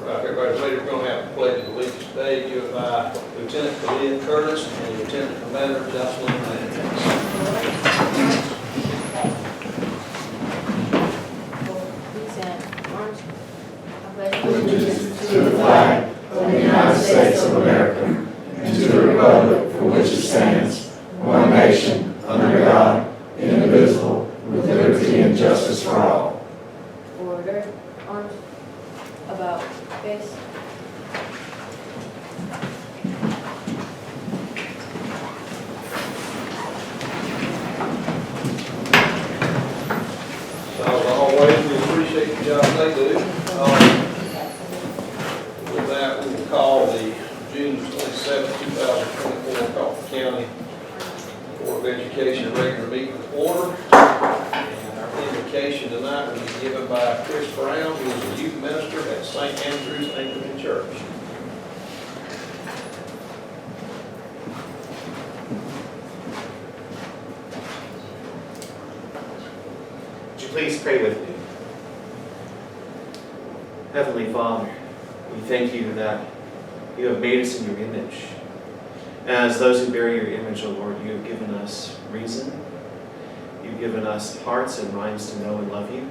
Right, everybody's ready. We're going to have a pledge of allegiance today given by Lieutenant Kalia Curtis and Lieutenant Commander Jocelyn Manning. Allegiance to the flag of the United States of America and to the republic for which it stands, one nation, under God, indivisible, with liberty and justice for all. Order. Arms about face. So as always, we appreciate the job they do. With that, we will call the June 27, 2024 Coffee County Board of Education regular meeting to order. And our invocation tonight will be given by Chris Brown, who is the youth minister at St. Andrew's Anglican Church. Would you please pray with me? Heavenly Father, we thank you that you have made us in your image. As those who bear your image, O Lord, you have given us reason. You've given us hearts and minds to know and love you.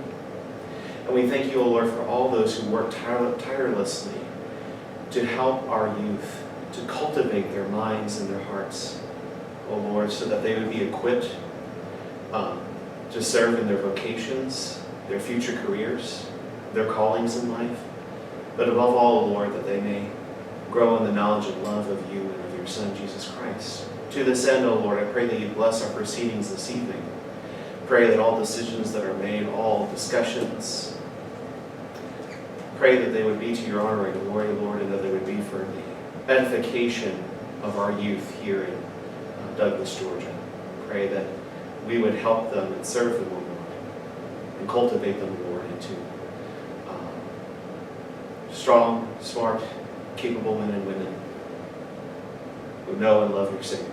And we thank you, O Lord, for all those who work tirelessly to help our youth, to cultivate their minds and their hearts, O Lord, so that they would be equipped to serve in their vocations, their future careers, their callings in life, but above all, Lord, that they may grow in the knowledge and love of you and of your Son, Jesus Christ. To this end, O Lord, I pray that you bless our proceedings this evening. Pray that all decisions that are made, all discussions, pray that they would be to your honor and glory, Lord, and that they would be for the edification of our youth here in Douglas, Georgia. Pray that we would help them and serve them, O Lord, and cultivate them, Lord, into strong, smart, capable men and women who know and love your Savior,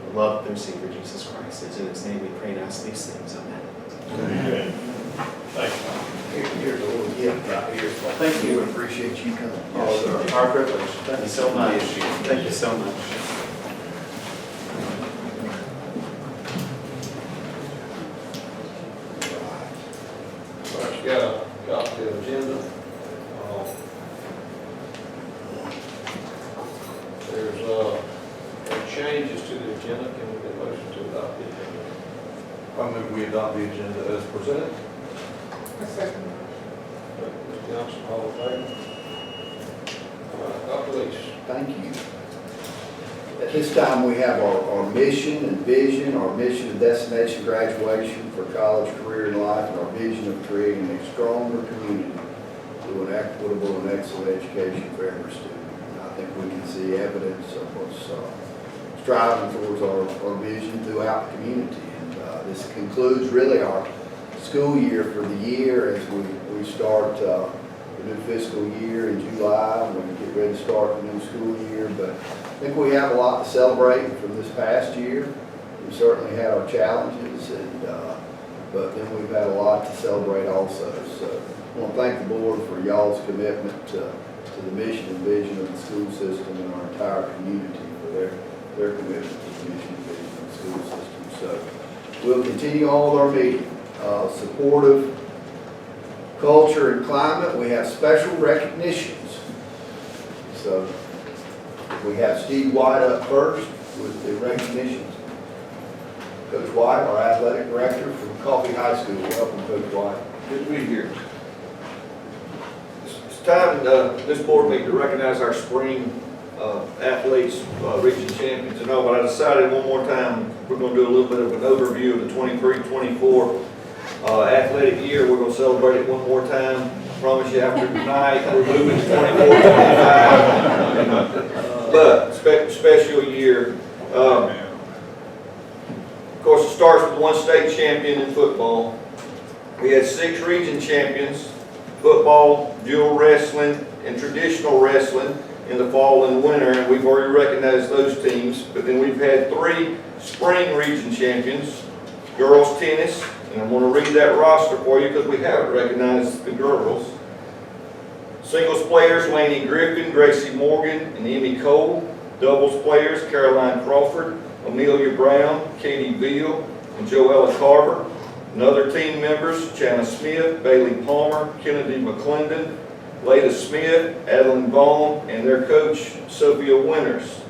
who love their Savior, Jesus Christ. It's in his name we pray and ask these things. Amen. Amen. Thank you. Here's a little gift right here. Well, thank you. I appreciate you coming. Yes, our privilege. Thank you so much. Thank you so much. First, got a copy of the agenda. There's no changes to the agenda. Can we get a motion to adopt the agenda? I move we adopt the agenda as presented. Mr. Johnson, all in favor? Dr. Leach. Thank you. At this time, we have our mission and vision, our mission and destination graduation for college, career, and life, and our vision of creating a stronger community through an equitable and excellent education for every student. And I think we can see evidence of us striving towards our vision throughout the community. And this concludes really our school year for the year as we start the new fiscal year in July, and we get ready to start the new school year. But I think we have a lot to celebrate from this past year. We certainly had our challenges, but then we've had a lot to celebrate also. So I want to thank the board for y'all's commitment to the mission and vision of the school system and our entire community for their commitment to the mission and vision of the school system. So we'll continue on with our meeting. Supportive culture and climate, we have special recognitions. So we have Steve White up first with the recognitions. Coach White, our athletic director from Coffee High School. Welcome, Coach White. Good to be here. It's time this board meeting to recognize our spring athletes, region champions and all, but I decided one more time we're going to do a little bit of an overview of the 23-24 athletic year. We're going to celebrate it one more time. I promise you after tonight we're moving to 24-25. But special year. Of course, it starts with one state champion in football. We had 6 region champions, football, dual wrestling, and traditional wrestling in the fall and winter, and we've already recognized those teams. But then we've had 3 spring region champions, girls tennis, and I'm going to read that roster for you because we haven't recognized the girls. Singles players, Laney Griffin, Gracie Morgan, and Emmy Cole. Doubles players, Caroline Crawford, Amelia Brown, Katie Veal, and Joella Carver. And other team members, Chana Smith, Bailey Palmer, Kennedy McClendon, Leda Smith, Adeline Vaughn, and their coach, Sophia Winters.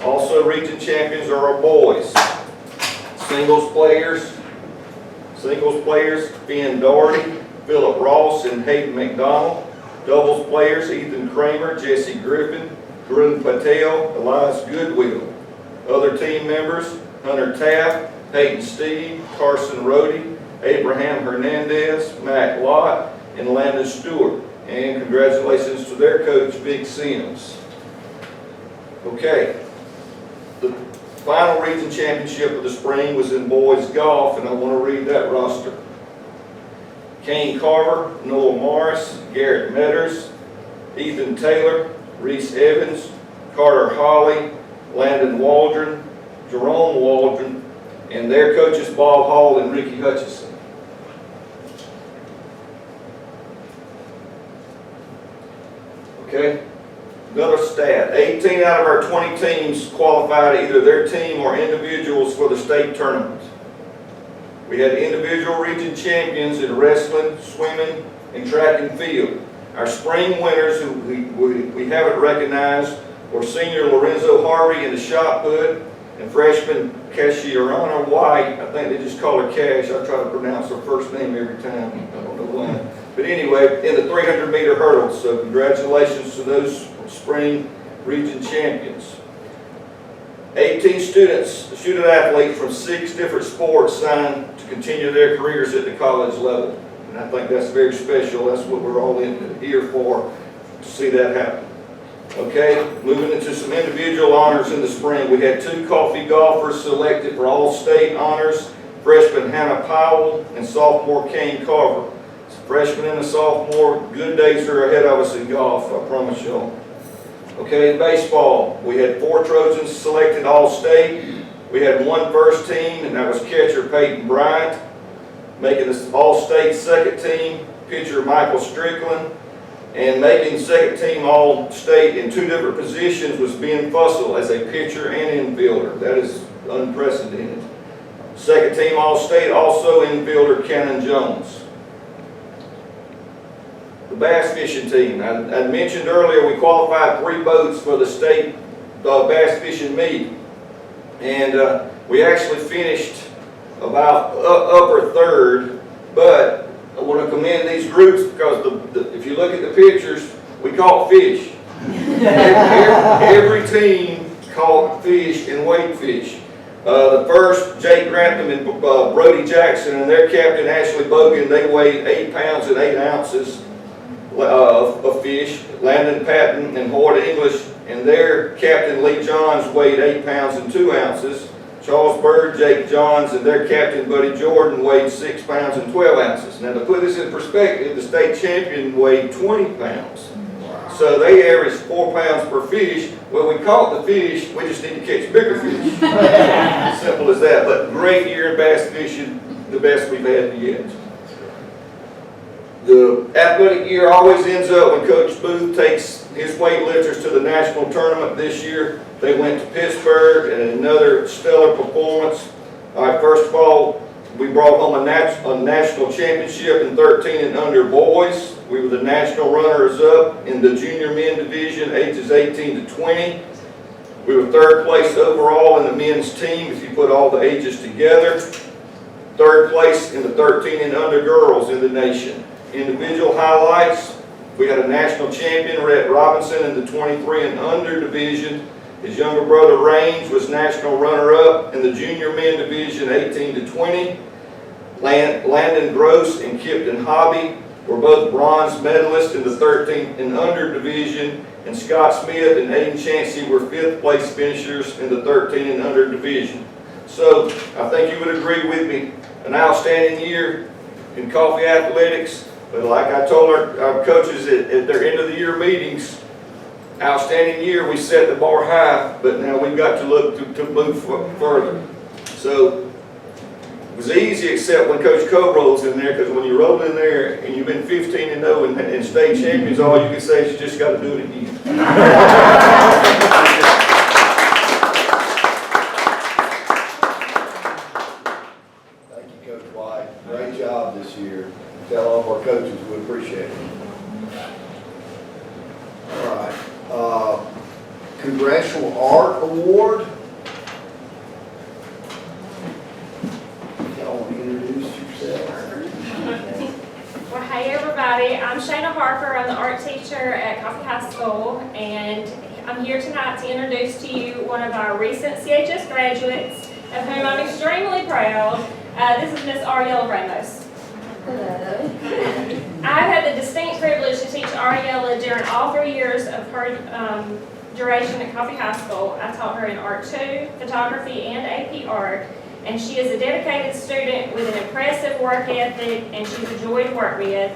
Also region champions are our boys. Singles players, Finn Doherty, Philip Ross, and Hayden McDonald. Doubles players, Ethan Kramer, Jesse Griffin, Karun Patel, Elias Goodwill. Other team members, Hunter Taft, Peyton Steve, Carson Rohde, Abraham Hernandez, Mac Lott, and Landon Stewart. And congratulations to their coach, Vic Sims. Okay, the final region championship of the spring was in boys golf, and I want to read that roster. Kane Carver, Noah Morris, Garrett Metters, Ethan Taylor, Reese Evans, Carter Holly, Landon Waldron, Jerome Waldron, and their coaches Bob Hall and Ricky Hutchison. Okay, another stat, 18 out of our 20 teams qualified either their team or individuals for the state tournament. We had individual region champions in wrestling, swimming, and track and field. Our spring winners, who we haven't recognized, were senior Lorenzo Harvey in the shot put and freshman Cashiarana White. I think they just call her Cash. I try to pronounce her first name every time. I don't know why. But anyway, in the 300-meter hurdles. So congratulations to those spring region champions. 18 student athletes from 6 different sports signed to continue their careers at the college level. And I think that's very special. That's what we're all in here for, to see that happen. Okay, moving into some individual honors in the spring. We had 2 coffee golfers selected for all-state honors, freshman Hannah Powell and sophomore Kane Carver. Freshman and a sophomore, good days are ahead of us in golf, I promise y'all. Okay, in baseball, we had 4 Trojans selected all-state. We had 1 first team, and that was catcher Peyton Bryant. Making the all-state second team, pitcher Michael Strickland. And making second team all-state in 2 different positions was Ben Fussell as a pitcher and infielder. That is unprecedented. Second team all-state, also infielder Cannon Jones. The bass fishing team. I mentioned earlier we qualified 3 boats for the state bass fishing meet. And we actually finished about upper third, but I want to commend these groups because if you look at the pictures, we caught fish. Every team caught fish and weighed fish. The first, Jake Grantham and Brody Jackson and their captain Ashley Bogan, they weighed 8 pounds and 8 ounces of fish. Landon Patton and Hoyt English and their captain Lee Johns weighed 8 pounds and 2 ounces. Charles Bird, Jake Johns, and their captain Buddy Jordan weighed 6 pounds and 12 ounces. Now to put this in perspective, the state champion weighed 20 pounds. So they averaged 4 pounds per fish. Well, we caught the fish, we just need to catch bigger fish. Simple as that. But great year in bass fishing, the best we've had yet. The athletic year always ends up when Coach Booth takes his weightlifters to the national tournament. This year, they went to Pittsburgh and another stellar performance. All right, first of all, we brought home a national championship in 13 and under boys. We were the national runners-up in the junior men division, ages 18 to 20. We were 3rd place overall in the men's team, if you put all the ages together. 3rd place in the 13 and under girls in the nation. Individual highlights, we had a national champion, Rhett Robinson, in the 23 and under division. His younger brother, Raines, was national runner-up in the junior men division, 18 to 20. Landon Gross and Kipton Hobby were both bronze medalists in the 13 and under division, and Scott Smith and Aiden Chancey were 5th place finishers in the 13 and under division. So I think you would agree with me, an outstanding year in coffee athletics. But like I told our coaches at their end of the year meetings, outstanding year, we set the bar high, but now we've got to look to move further. So It was easy except when Coach Cole rolls in there, because when you roll in there and you've been 15-0 and state champions, all you can say is you just got to do it again. Thank you, Coach White. Great job this year. Tell all of our coaches we appreciate it. All right. Congressional Art Award. Y'all want to introduce yourself? Well, hey everybody, I'm Shayna Harper. I'm the art teacher at Coffee High School, and I'm here tonight to introduce to you one of our recent CHS graduates, of whom I'm extremely proud. This is Miss Ariella Ramos. Hello. I've had the distinct privilege to teach Ariella during all 3 years of her duration at Coffee High School. I taught her in Art 2, Photography, and AP Art. And she is a dedicated student with an impressive work ethic, and she's a joy to work with.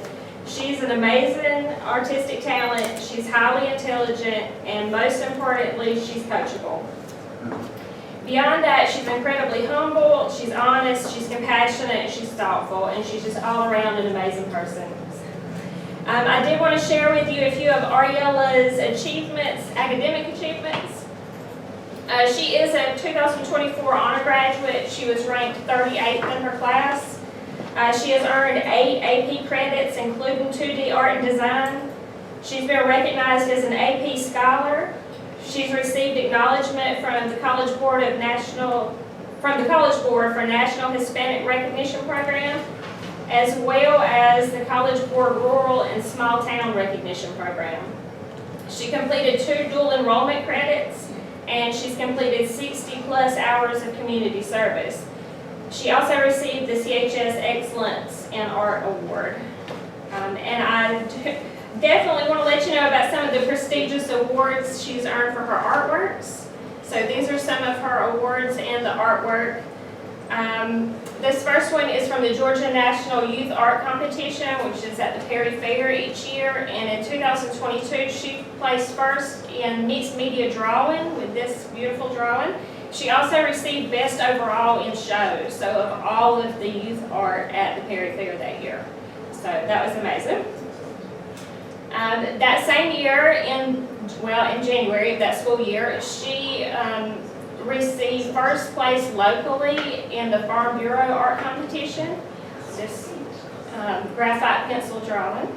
She's an amazing artistic talent, she's highly intelligent, and most importantly, she's coachable. Beyond that, she's incredibly humble, she's honest, she's compassionate, she's thoughtful, and she's just all around an amazing person. I did want to share with you a few of Ariella's achievements, academic achievements. She is a 2024 honor graduate. She was ranked 38th in her class. She has earned 8 AP credits, including 2D art and design. She's been recognized as an AP scholar. She's received acknowledgement from the College Board for National Hispanic Recognition Program, as well as the College Board Rural and Small Town Recognition Program. She completed 2 dual enrollment credits, and she's completed 60+ hours of community service. She also received the CHS Excellence in Art Award. And I definitely want to let you know about some of the prestigious awards she's earned for her artworks. So these are some of her awards and the artwork. This first one is from the Georgia National Youth Art Competition, which is at the Perry Fair each year. And in 2022, she placed first in mixed media drawing with this beautiful drawing. She also received best overall in shows, so of all of the youth art at the Perry Fair that year. So that was amazing. That same year, in January of that school year, she received first place locally in the Farm Bureau art competition, this graphite pencil drawing.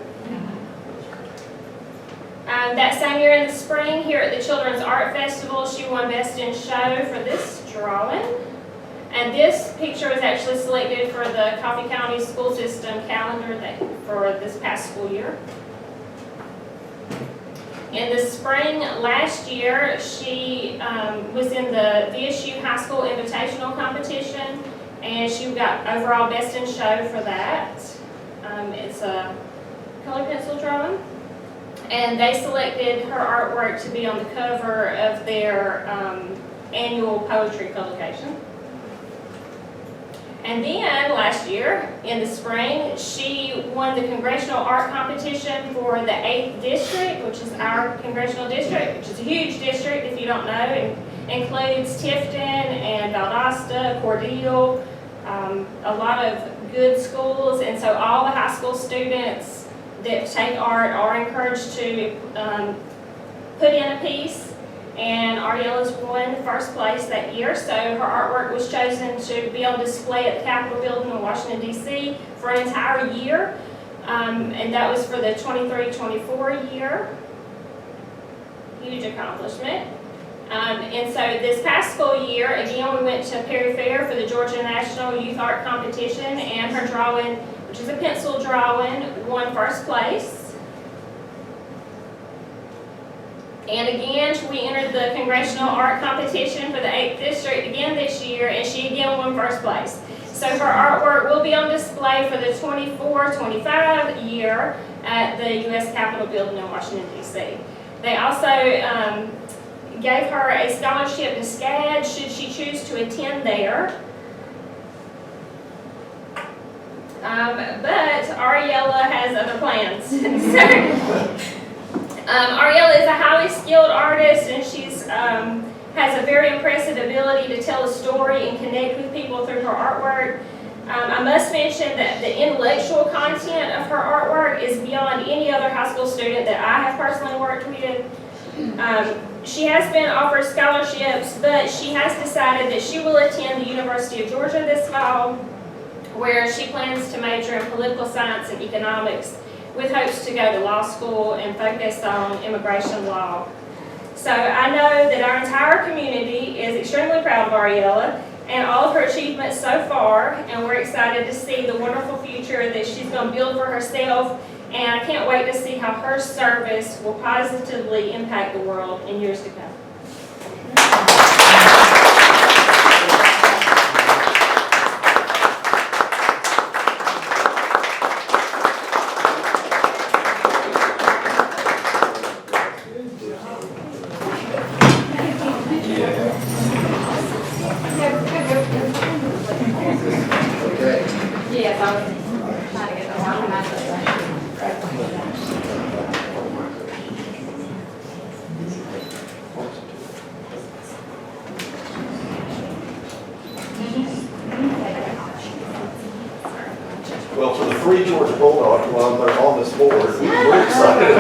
That same year in the spring, here at the Children's Art Festival, she won Best in Show for this drawing. And this picture was actually selected for the Coffee County School System calendar for this past school year. In the spring last year, she was in the VSU High School Invitational Competition, and she got overall Best in Show for that. It's a color pencil drawing. And they selected her artwork to be on the cover of their annual poetry publication. And then last year, in the spring, she won the Congressional Art Competition for the 8th District, which is our congressional district, which is a huge district if you don't know. It includes Tifton and Valdosta, Cordele, a lot of good schools. And so all the high school students that take art are encouraged to put in a piece, and Ariella's won first place that year, so her artwork was chosen to be on display at the Capitol Building in Washington, D.C. for an entire year, and that was for the 23-24 year. Huge accomplishment. And so this past school year, again, we went to Perry Fair for the Georgia National Youth Art Competition, and her drawing, which is a pencil drawing, won first place. And again, we entered the Congressional Art Competition for the 8th District again this year, and she again won first place. So her artwork will be on display for the 24-25 year at the U.S. Capitol Building in Washington, D.C. They also gave her a scholarship to SCAD should she choose to attend there. But Ariella has other plans. Ariella is a highly skilled artist, and she's has a very impressive ability to tell a story and connect with people through her artwork. I must mention that the intellectual content of her artwork is beyond any other high school student that I have personally worked with. She has been offered scholarships, but she has decided that she will attend the University of Georgia this fall, where she plans to major in political science and economics, with hopes to go to law school and focus on immigration law. So I know that our entire community is extremely proud of Ariella and all of her achievements so far, and we're excited to see the wonderful future that she's going to build for herself, and I can't wait to see how her service will positively impact the world in years to come. Okay. Yes, I was trying to get the organization. Well, for the three Georgia Bulldogs, while they're on this board, we're excited.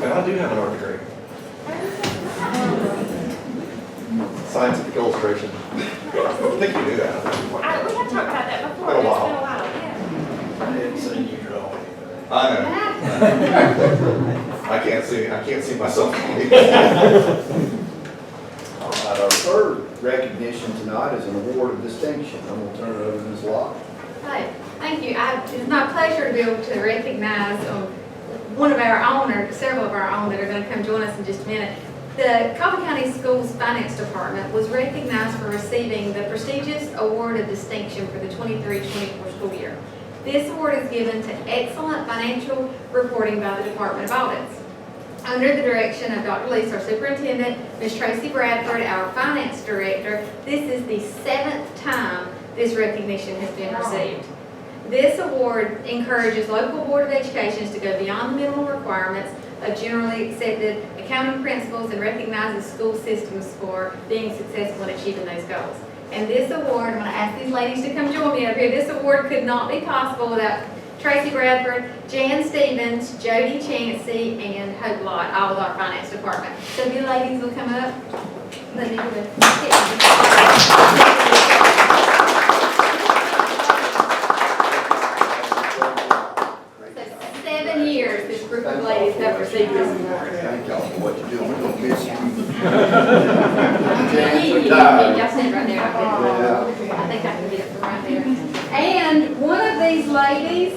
And I do have an art degree. Scientific illustration. I think you knew that. We have talked about that before. Been a while. It's been a while, yeah. I didn't see you draw anything. I know. I can't see myself. All right, our third recognition tonight is an award of distinction. I'm going to turn it over to Ms. Locke. Hi, thank you. It's my pleasure to be able to recognize one of our own, or several of our own that are going to come join us in just a minute. The Coffee County Schools Finance Department was recognized for receiving the prestigious Award of Distinction for the 23-24 school year. This award is given to excellent financial reporting by the Department of Audits. Under the direction of Dr. Leese, our superintendent, Ms. Tracy Bradford, our finance director, this is the 7th time this recognition has been received. This award encourages local Board of Education to go beyond the minimum requirements of generally accepted accounting principles and recognizes school systems for being successful in achieving those goals. And this award, I'm going to ask these ladies to come join me up here. This award could not be possible without Tracy Bradford, Jan Stevens, Jody Chancey, and Hope Lott, all of our finance department. So if you ladies will come up. Let me give So 7 years this group of ladies have received this award. Thank y'all for what you're doing. We're going to miss you. Y'all stand right there. Yeah. I think I can get it from right there. And one of these ladies,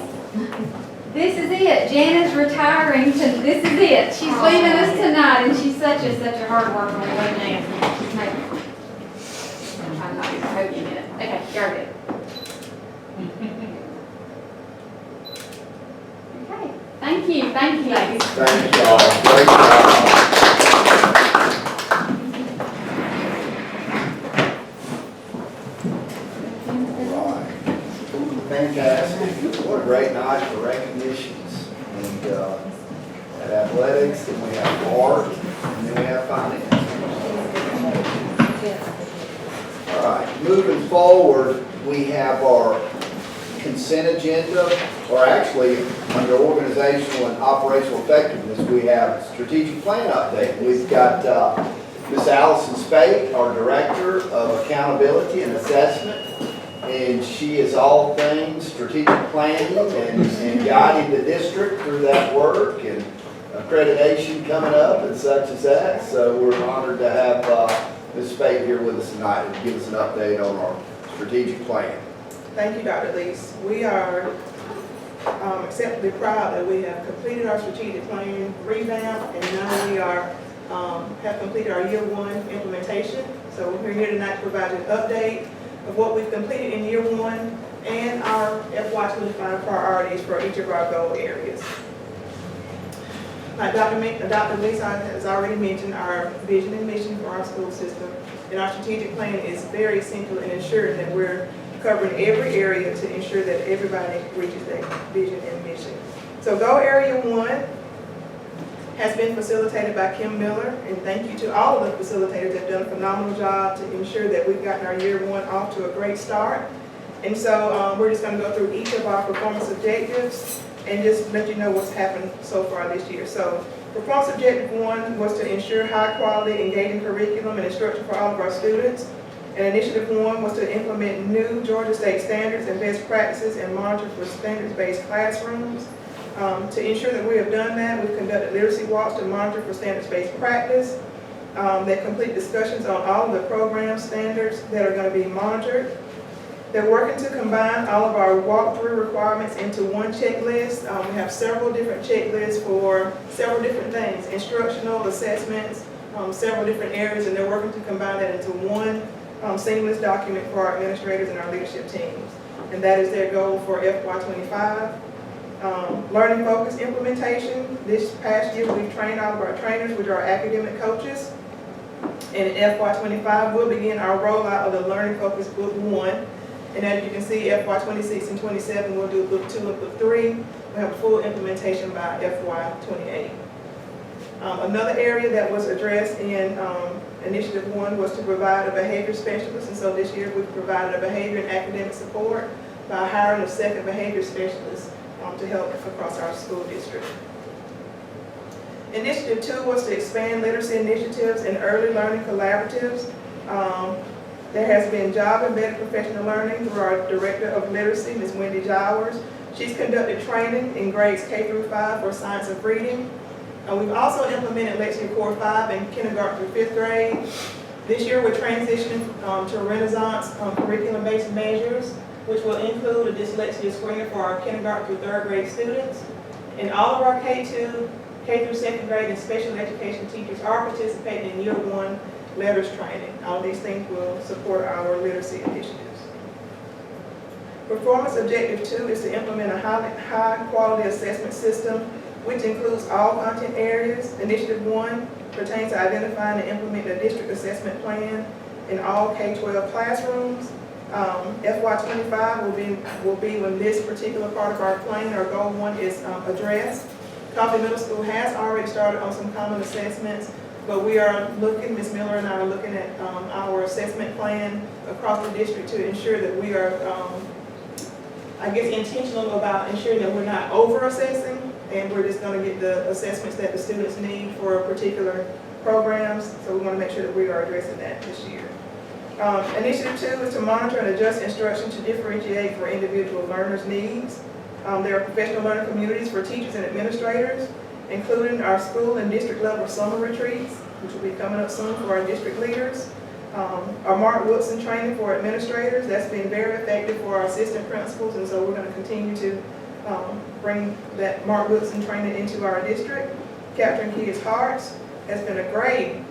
this is it. Janet's retiring. This is it. She's leaving us tonight, and she's such a hard worker. We love Janet. I'm not going to hold you a minute. Okay, you're good. Okay. Thank you, ladies. Thank y'all. Great job. All right. Fantastic. What a great night for recognitions. And at athletics, then we have art, and then we have finance. All right, moving forward, we have our consent agenda, or actually, under organizational and operational effectiveness, we have strategic plan update. We've got Ms. Allison Spate, our Director of Accountability and Assessment, and she is all things strategic planning and guiding the district through that work, and accreditation coming up and such as that. So we're honored to have Ms. Spate here with us tonight to give us an update on our strategic plan. Thank you, Dr. Leese. We are exceptionally proud that we have completed our strategic plan revamp, and now we are have completed our year 1 implementation. So we're here tonight to provide an update of what we've completed in year 1 and our FY25 priorities for each of our goal areas. Like Dr. Leese has already mentioned, our vision and mission for our school system, and our strategic plan is very central in ensuring that we're covering every area to ensure that everybody reaches their vision and mission. So Go Area 1 has been facilitated by Kim Miller, and thank you to all of the facilitators that have done a phenomenal job to ensure that we've gotten our year 1 off to a great start. And so we're just going to go through each of our performance objectives and just let you know what's happened so far this year. So performance objective 1 was to ensure high quality, engaging curriculum and instruction for all of our students. And initiative 1 was to implement new Georgia State standards and best practices and monitor for standards-based classrooms. To ensure that we have done that, we've conducted literacy walks to monitor for standards-based practice. They complete discussions on all of the program standards that are going to be monitored. They're working to combine all of our walkthrough requirements into one checklist. We have several different checklists for several different things, instructional, assessments, several different areas, and they're working to combine that into one seamless document for our administrators and our leadership teams. And that is their goal for FY25. Learning focus implementation. This past year, we've trained all of our trainers, which are our academic coaches. And in FY25, we'll begin our rollout of the Learning Focus Book 1. And as you can see, FY26 and 27, we'll do Book 2 and Book 3. We'll have full implementation by FY28. Another area that was addressed in Initiative 1 was to provide a behavior specialist. And so this year, we've provided a behavior and academic support by hiring a second behavior specialist to help across our school district. Initiative 2 was to expand literacy initiatives and early learning collaboratives. There has been job-embedded professional learning through our Director of Literacy, Ms. Wendy Jowers. She's conducted training in grades K through 5 for science of reading. We've also implemented Lexia Core 5 in kindergarten through 5th grade. This year we're transitioning to Renaissance curriculum-based measures, which will include a dyslexia screener for our kindergarten through 3rd grade students. And all of our K through 2nd grade and special education teachers are participating in year 1 letters training. All these things will support our literacy initiatives. Performance objective 2 is to implement a high quality assessment system, which includes all content areas. Initiative 1 pertains to identifying and implementing a district assessment plan in all K-12 classrooms. FY25 will be when this particular part of our plan, or goal 1, is addressed. Coffee Middle School has already started on some common assessments, but we are looking, Ms. Miller and I are looking at our assessment plan across the district to ensure that we are, intentional about ensuring that we're not over-assessing, and we're just going to get the assessments that the students need for particular programs. So we want to make sure that we are addressing that this year. Initiative 2 is to monitor and adjust instruction to differentiate for individual learners' needs. There are professional learning communities for teachers and administrators, including our school and district level summer retreats, which will be coming up soon for our district leaders. Our Mark Woodson training for administrators, that's been very effective for our assistant principals, and so we're going to continue to bring that Mark Woodson training into our district. Capturing Kids' Hearts has been a great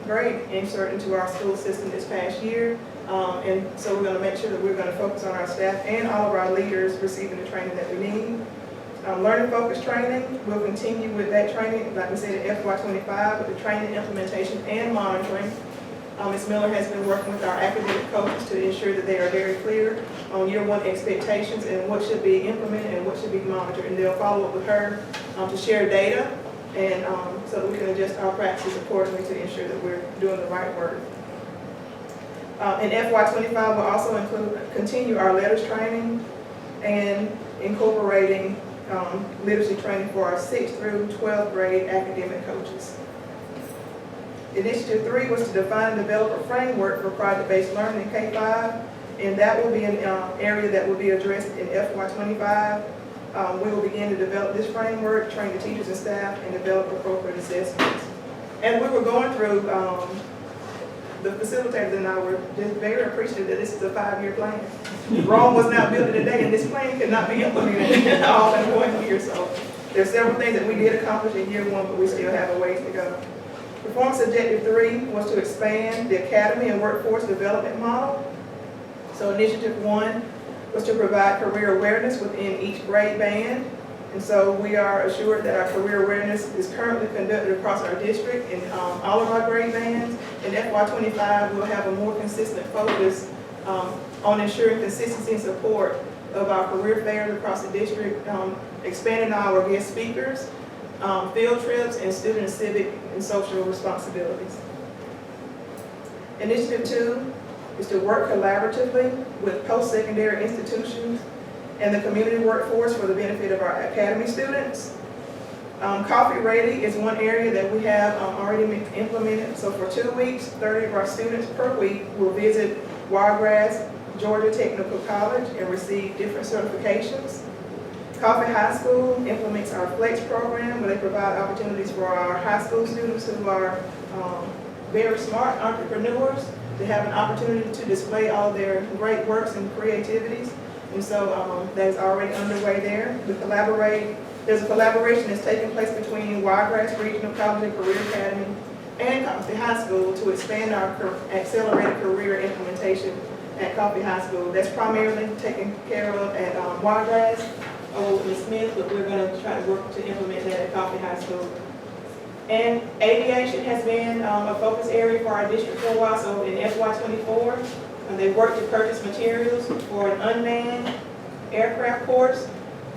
insert into our school system this past year. And so we're going to make sure that we're going to focus on our staff and all of our leaders receiving the training that we need. Learning focus training, we'll continue with that training, like we said, at FY25, with the training, implementation, and monitoring. Ms. Miller has been working with our academic coaches to ensure that they are very clear on year 1 expectations and what should be implemented and what should be monitored. And they'll follow up with her to share data, and so that we can adjust our practices accordingly to ensure that we're doing the right work. In FY25, we'll also continue our letters training and incorporating literacy training for our 6th through 12th grade academic coaches. Initiative 3 was to define and develop a framework for project-based learning in K-5, and that will be an area that will be addressed in FY25. We will begin to develop this framework, train the teachers and staff, and develop appropriate assessments. And we were going through, the facilitators and I were just very appreciative that this is a 5-year plan. Rome was not built in a day, and this plan could not be implemented all in 1 year. So there's several things that we did accomplish in year 1, but we still have a ways to go. Performance objective 3 was to expand the academy and workforce development model. So initiative 1 was to provide career awareness within each grade band. And so we are assured that our career awareness is currently conducted across our district in all of our grade bands. In FY25, we'll have a more consistent focus on ensuring consistency and support of our career fairs across the district, expanding our guest speakers, field trips, and student civic and social responsibilities. Initiative 2 is to work collaboratively with post-secondary institutions and the community workforce for the benefit of our academy students. Coffee Ready is one area that we have already implemented. So for 2 weeks, 30 of our students per week will visit Wiregrass Georgia Technical College and receive different certifications. Coffee High School implements our Flex program, where they provide opportunities for our high school students who are very smart entrepreneurs to have an opportunity to display all their great works and creativities. And so that is already underway there. There's a collaboration that's taking place between Wiregrass Regional College and Career Academy and Coffee High School to expand our accelerated career implementation at Coffee High School. That's primarily taken care of at Wiregrass or Ms. Smith, but we're going to try to work to implement that at Coffee High School. And aviation has been a focus area for our district for a while. So in FY24, they worked to purchase materials for an unmanned aircraft course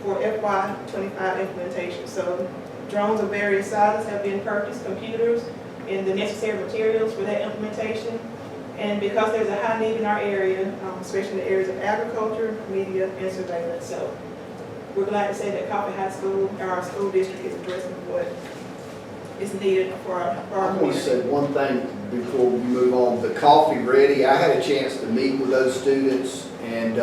for FY25 implementation. So drones of various sizes have been purchased, computers, and the necessary materials for that implementation. And because there's a high need in our area, especially in the areas of agriculture, media, and surveillance. So we're glad to say that Coffee High School, our school district, is addressing what is needed for our I want to say community. one thing before we move on. The Coffee Ready, I had a chance to meet with those students, and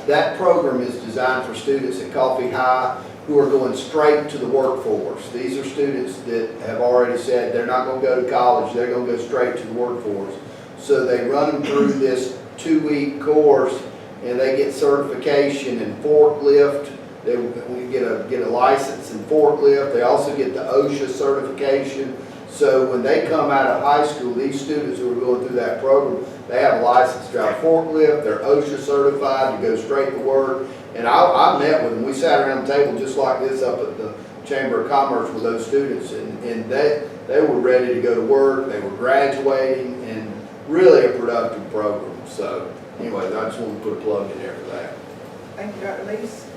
that program is designed for students at Coffee High who are going straight to the workforce. These are students that have already said they're not going to go to college, they're going to go straight to the workforce. So they run them through this 2-week course, and they get certification in forklift. We get a license in forklift. They also get the OSHA certification. So when they come out of high school, these students who are going through that program, they have a license to drive forklift. They're OSHA certified to go straight to work. And I met with them. We sat around the table just like this up at the Chamber of Commerce with those students, and they were ready to go to work. They were graduating, and really a productive program. So anyway, I just want to put a plug in there for that. Thank you, Dr. Lees.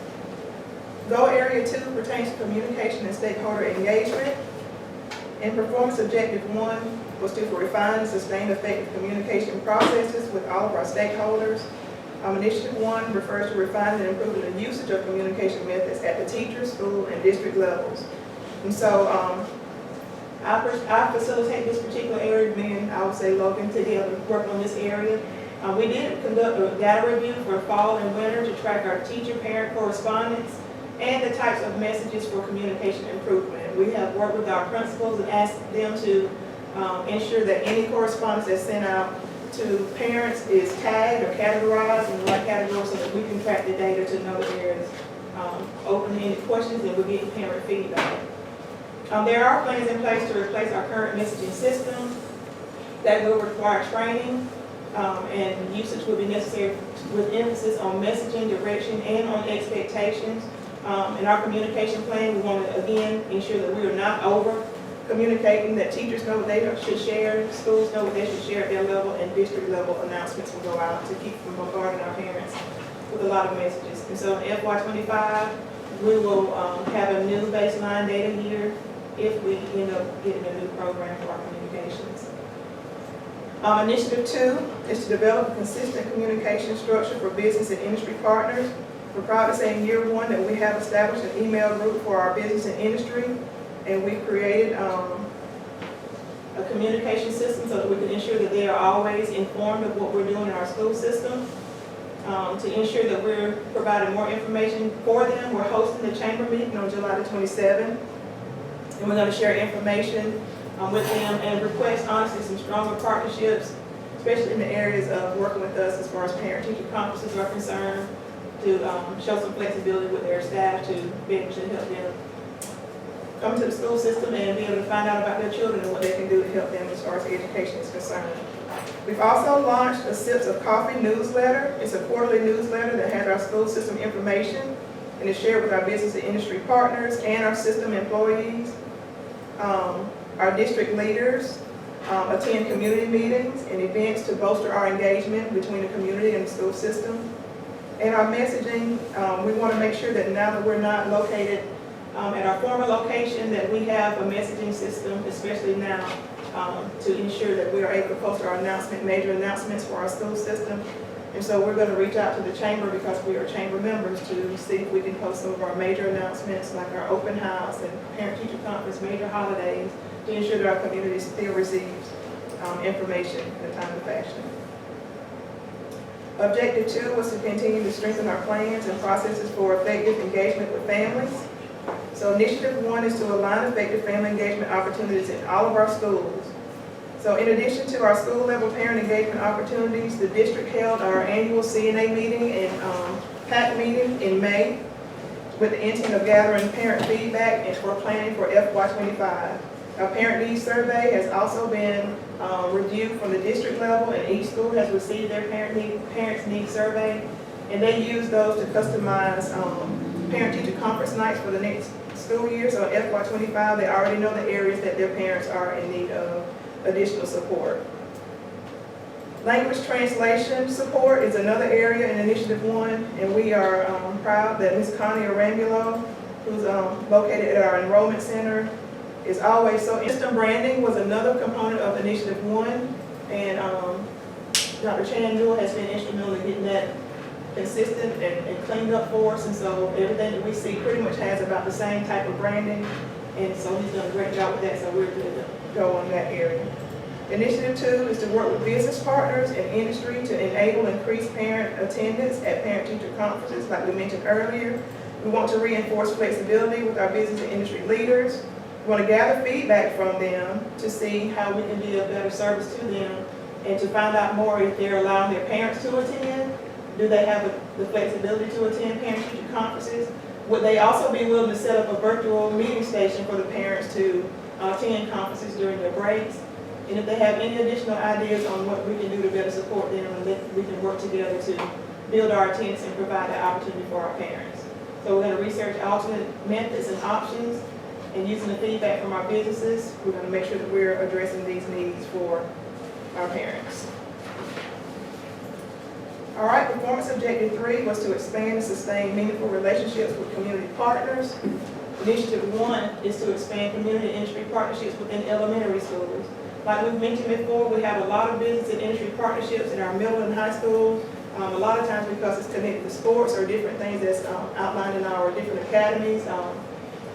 Goal Area 2 pertains to communication and stakeholder engagement. And performance objective 1 was to refine and sustain effective communication processes with all of our stakeholders. Initiative 1 refers to refining and improving the usage of communication methods at the teacher, school, and district levels. And so I facilitate this particular area, me and I would say Logan together, work on this area. We did conduct a data review for fall and winter to track our teacher-parent correspondence and the types of messages for communication improvement. We have worked with our principals and asked them to ensure that any correspondence that's sent out to parents is tagged or categorized in the right category so that we can track the data to know that there is open-ended questions and we're getting parent feedback. There are plans in place to replace our current messaging system that will require training and usage will be necessary with emphasis on messaging, direction, and on expectations. In our communication plan, we want to, again, ensure that we are not over-communicating, that teachers know what they should share, schools know what they should share at their level, and district-level announcements will go out to keep from bombarding our parents with a lot of messages. And so in FY25, we will have a new baseline data year if we end up getting a new program for our communications. Initiative 2 is to develop a consistent communication structure for business and industry partners. We're proud to say in year 1 that we have established an email group for our business and industry, and we've created a communication system so that we can ensure that they are always informed of what we're doing in our school system. To ensure that we're providing more information for them, we're hosting the chamber meeting on July the 27th, and we're going to share information with them and request, honestly, some stronger partnerships, especially in the areas of working with us as far as parent-teacher conferences are concerned, to show some flexibility with their staff to be able to help them come to the school system and be able to find out about their children and what they can do to help them as far as education is concerned. We've also launched a Sips of Coffee newsletter. It's a quarterly newsletter that has our school system information and is shared with our business and industry partners and our system employees. Our district leaders attend community meetings and events to bolster our engagement between the community and the school system. And our messaging, we want to make sure that now that we're not located at our former location, that we have a messaging system, especially now, to ensure that we are able to post our major announcements for our school system. And so we're going to reach out to the chamber, because we are chamber members, to see if we can post some of our major announcements, like our open house and parent-teacher conference, major holidays, to ensure that our community still receives information in a timely fashion. Objective 2 was to continue to strengthen our plans and processes for effective engagement with families. So initiative 1 is to align effective family engagement opportunities in all of our schools. So in addition to our school level parent engagement opportunities, the district held our annual CNA meeting and PAC meeting in May with the intent of gathering parent feedback and for planning for FY25. Our parent needs survey has also been reviewed from the district level, and each school has received their parents need survey, and they use those to customize parent-teacher conference nights for the next school year. So in FY25, they already know the areas that their parents are in need of additional support. Language translation support is another area in Initiative 1, and we are proud that Ms. Connie Arambulo, who's located at our enrollment center, is always so. System branding was another component of Initiative 1, and Dr. Chan Newell has been instrumental in getting that consistent and cleaned up for us, and so everything that we see pretty much has about the same type of branding, and so he's done a great job with that, so we're good to go on that area. Initiative 2 is to work with business partners and industry to enable increased parent attendance at parent-teacher conferences, like we mentioned earlier. We want to reinforce flexibility with our business and industry leaders. We want to gather feedback from them to see how we can be of better service to them, and to find out more if they're allowing their parents to attend. Do they have the flexibility to attend parent-teacher conferences? Would they also be willing to set up a virtual meeting station for the parents to attend conferences during their breaks? And if they have any additional ideas on what we can do to better support them, and that we can work together to build our attendance and provide that opportunity for our parents. So we're going to research alternate methods and options, and using the feedback from our businesses, we're going to make sure that we're addressing these needs for our parents. All right, performance objective 3 was to expand and sustain meaningful relationships with community partners. Initiative 1 is to expand community and industry partnerships within elementary schools. Like we've mentioned before, we have a lot of business and industry partnerships in our middle and high schools. A lot of times because it's connected to sports or different things that's outlined in our different academies,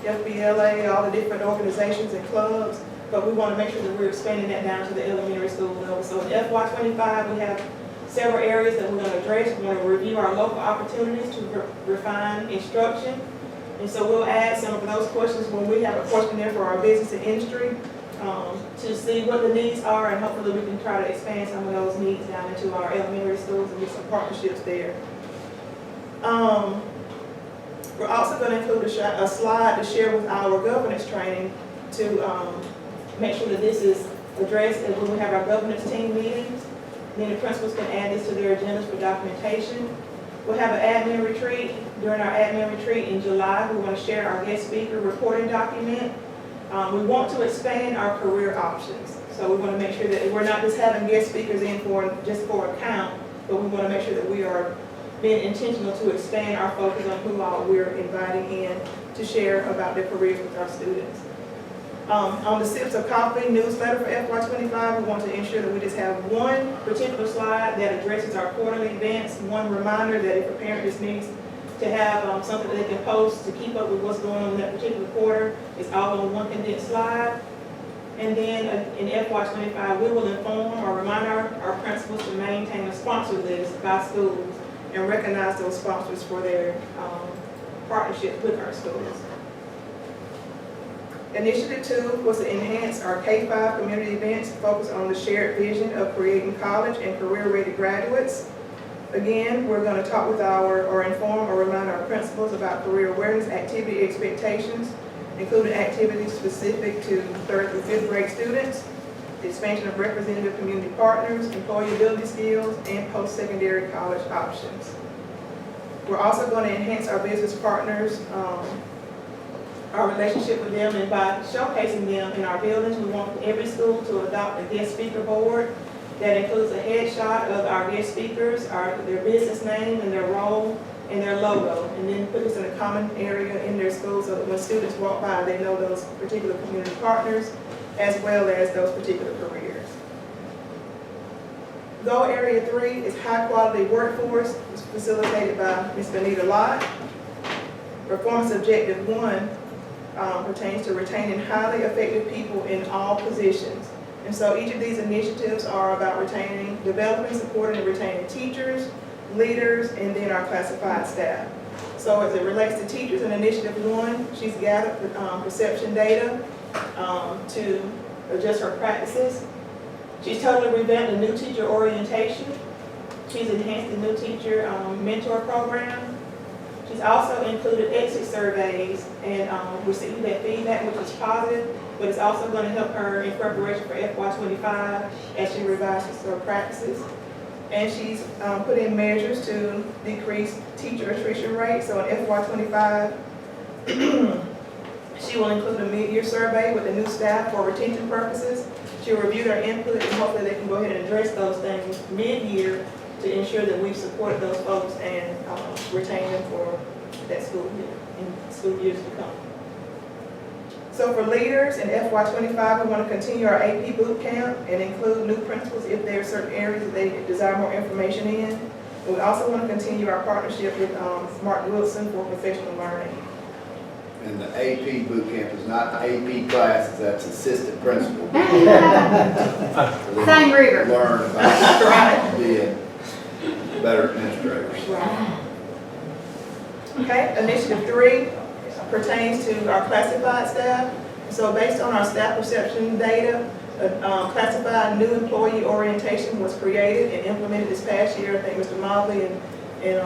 FBLA, all the different organizations and clubs. But we want to make sure that we're expanding that down to the elementary school level. So in FY25, we have several areas that we're going to address. We're going to review our local opportunities to refine instruction. And so we'll add some of those questions when we have a questionnaire for our business and industry to see what the needs are, and hopefully we can try to expand some of those needs down into our elementary schools and get some partnerships there. We're also going to include a slide to share with our governance training to make sure that this is addressed when we have our governance team meetings. Then the principals can add this to their agendas for documentation. We'll have an admin retreat. During our admin retreat in July, we want to share our guest speaker reporting document. We want to expand our career options. So we want to make sure that we're not just having guest speakers in just for a count, but we want to make sure that we are being intentional to expand our focus on who all we're inviting in to share about their careers with our students. On the Sips of Coffee newsletter for FY25, we want to ensure that we just have one particular slide that addresses our quarterly events, one reminder that if a parent just needs to have something that they can post to keep up with what's going on in that particular quarter, it's all on one condensed slide. And then in FY25, we will inform or remind our principals to maintain a sponsor list by schools and recognize those sponsors for their partnerships with our schools. Initiative 2 was to enhance our K-5 community events focused on the shared vision of creating college and career-ready graduates. Again, we're going to talk with or inform or remind our principals about career awareness activity expectations, including activities specific to 3rd through 5th grade students, the expansion of representative community partners, employability skills, and post-secondary college options. We're also going to enhance our business partners our relationship with them, and by showcasing them in our buildings, we want every school to adopt a guest speaker board that includes a headshot of our guest speakers, their business name and their role and their logo, and then put this in a common area in their school so that when students walk by, they know those particular community partners as well as those particular careers. Goal Area 3 is high quality workforce. It's facilitated by Ms. Benita Lott. Performance Objective 1 pertains to retaining highly effective people in all positions. And so each of these initiatives are about developing, supporting, and retaining teachers, leaders, and then our classified staff. So as it relates to teachers in Initiative 1, she's gathered perception data to adjust her practices. She's totally revamped the new teacher orientation. She's enhanced the new teacher mentor program. She's also included exit surveys and received that feedback, which is positive, but it's also going to help her in preparation for FY25 as she revises her practices. And she's put in measures to decrease teacher attrition rate. So in FY25, she will include a mid-year survey with the new staff for retention purposes. She'll review their input and hopefully they can go ahead and address those things mid-year to ensure that we've supported those folks and retain them for that school year, in school years to come. So for leaders in FY25, we want to continue our AP boot camp and include new principals if there are certain areas that they desire more information in. And we also want to continue our partnership with Mark Wilson for professional learning. And the AP boot camp is not AP classes, that's assistant principal. Same rigor. Learn about being better administrators. Okay, Initiative 3 pertains to our classified staff. So based on our staff perception data, classified new employee orientation was created and implemented this past year. I think Mr. Mobley and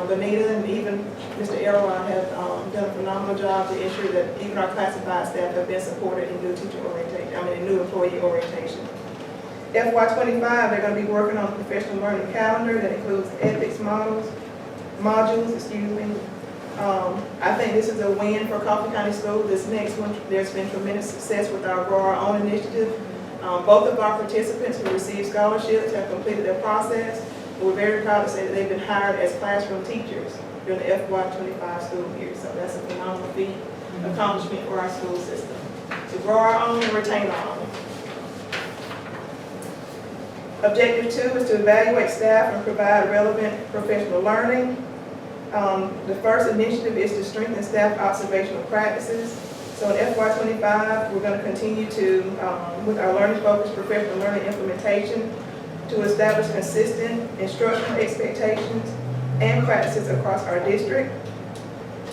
Benita and even Mr. Errol have done a phenomenal job to ensure that even our classified staff have been supported in new teacher orientation, in new employee orientation. FY25, they're going to be working on a professional learning calendar that includes ethics modules, excuse me. I think this is a win for Coffee County Schools. This next one, there's been tremendous success with our Grow Our Own initiative. Both of our participants who received scholarships have completed their process. We're very proud to say that they've been hired as classroom teachers during the FY25 school year. So that's a phenomenal feat, accomplishment for our school system. To grow our own and retain our own. Objective 2 is to evaluate staff and provide relevant professional learning. The first initiative is to strengthen staff observational practices. So in FY25, we're going to continue to, with our learning-focused professional learning implementation, to establish consistent instructional expectations and practices across our district.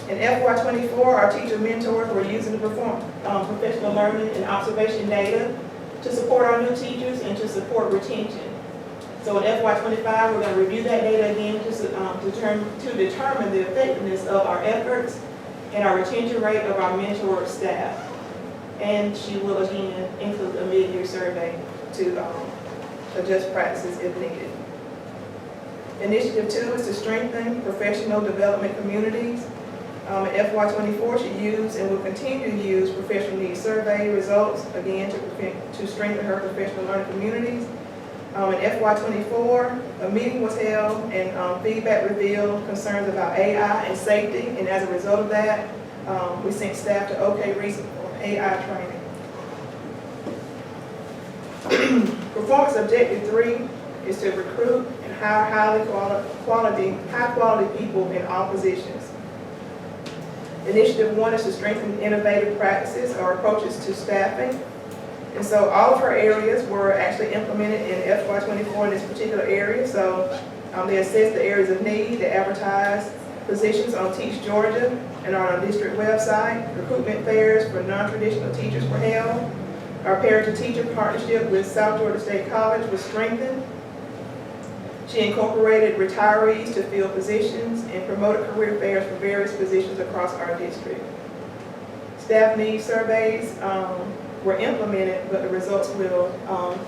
In FY24, our teacher mentors were using the professional learning and observation data to support our new teachers and to support retention. So in FY25, we're going to review that data again to determine the effectiveness of our efforts and our retention rate of our mentor staff. And she will again include a mid-year survey to adjust practices if needed. Initiative 2 is to strengthen professional development communities. In FY24, she used and will continue to use professional needs survey results, again, to strengthen her professional learning communities. In FY24, a meeting was held and feedback revealed concerns about AI and safety, and as a result of that, we sent staff to OK Research for AI training. Performance Objective 3 is to recruit and hire high quality people in all positions. Initiative 1 is to strengthen innovative practices or approaches to staffing. And so all of her areas were actually implemented in FY24 in this particular area. So they assessed the areas of need, they advertised positions on Teach Georgia and on our district website. Recruitment fairs for non-traditional teachers were held. Our parent-to-teacher partnership with South Georgia State College was strengthened. She incorporated retirees to fill positions and promoted career fairs for various positions across our district. Staff needs surveys were implemented, but the results will